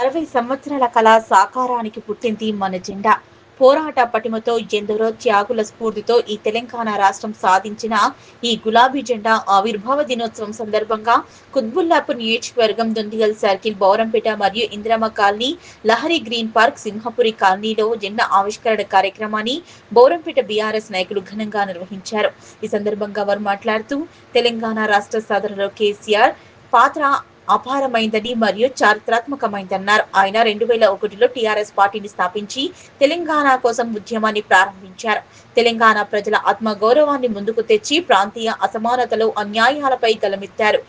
60 సంవత్సరాల కళ సాకారానికి పుట్టింది మన జెండా. పోరాట పటిమతో ఎందరో త్యాగుల స్ఫూర్తితో ఈ తెలంగాణ రాష్ట్రం సాధించిన ఈ గులాబీ జెండా ఆవిర్భావ దినోత్సవం సందర్భంగా కుత్బుల్లాపూర్ నియోజకవర్గం దొందిగల్ సర్కిల్, బౌరంపేట మరియు Indiramma colony, Lahari green park, Simhapuri కాలనీలో జెండా ఆవిష్కరణ కార్యక్రమాన్ని బౌరంపేట బీఆర్ఎస్ నాయకులు ఘనంగా నిర్వహించారు. ఈ సందర్భంగా వారు మాట్లాడుతూ తెలంగాణ రాష్ట్ర సాధనలో కేసీఆర్ పాత్ర అపారమైందని మరియు చారిత్రాత్మకమైందన్నారు. ఆయన 2001లో టీఆర్ఎస్ పార్టీని స్థాపించి తెలంగాణ కోసం ఉద్యమాన్ని ప్రారంభించారు. తెలంగాణ ప్రజల ఆత్మగౌరవాన్ని ముందుకు తెచ్చి ప్రాంతీయ అసమానతలు, అన్యాయాలపై గలమెత్తారు.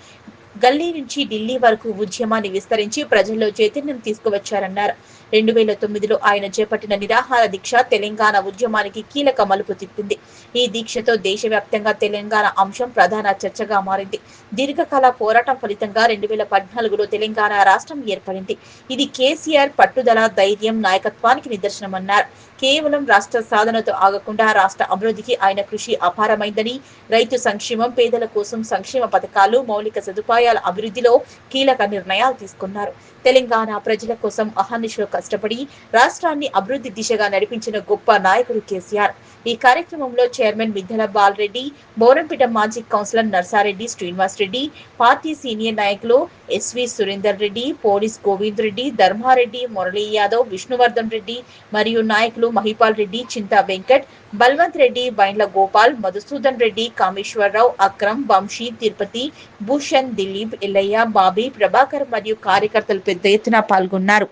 గల్లీ నుంచి ఢిల్లీ వరకు ఉద్యమాన్ని విస్తరించి ప్రజల్లో చైతన్యం తీసుకువచ్చారన్నారు. 2009లో ఆయన చేపట్టిన నిరాహార దీక్ష తెలంగాణ ఉద్యమానికి కీలక మలుపు తిప్పింది. ఈ దీక్షతో దేశవ్యాప్తంగా తెలంగాణ అంశం ప్రధాన చర్చగా మారింది. దీర్ఘకాల పోరాటం ఫలితంగా 2014లో తెలంగాణ రాష్ట్రం ఏర్పడింది. ఇది కేసీఆర్ పట్టుదల, ధైర్యం, నాయకత్వానికి నిదర్శనమన్నారు. కేవలం రాష్ట్ర సాధనతో ఆగకుండా రాష్ట్ర అభివృద్ధికి ఆయన కృషి అపారమైందని, రైతు సంక్షేమం, పేదల కోసం సంక్షేమ పథకాలు, మౌలిక సదుపాయాల అభివృద్ధిలో కీలక నిర్ణయాలు తీసుకున్నారు. తెలంగాణ ప్రజల కోసం అహర్నిశలు కష్టపడి రాష్ట్రాన్ని అభివృద్ధి దిశగా నడిపించిన గొప్ప నాయకుడు కేసీఆర్. ఈ కార్యక్రమంలో చైర్మన్ మిద్దెల బాలరెడ్డి, బౌరంపేట మాజీ councillor Narsareddy Srinivas Reddy, party senior నాయకులు ఎస్వి సురేందర్ రెడ్డి, పోలీస్ గోవింద్ రెడ్డి, ధర్మారెడ్డి, మురళీ యాదవ్, విష్ణువర్ధన్ రెడ్డి మరియు నాయకులు మహిపాల్ రెడ్డి, చింతా వెంకట్, బల్వంత్ రెడ్డి, బైండ్ల గోపాల్, మధుసూదన్ రెడ్డి, కామేశ్వరరావు, అక్రమ్, వంశీ, తిరుపతి, భూషణ్, దిలీప్, ఎల్లయ్య, బాబీ, ప్రభాకర్ మరియు కార్యకర్తలు పెద్ద ఎత్తున పాల్గొన్నారు.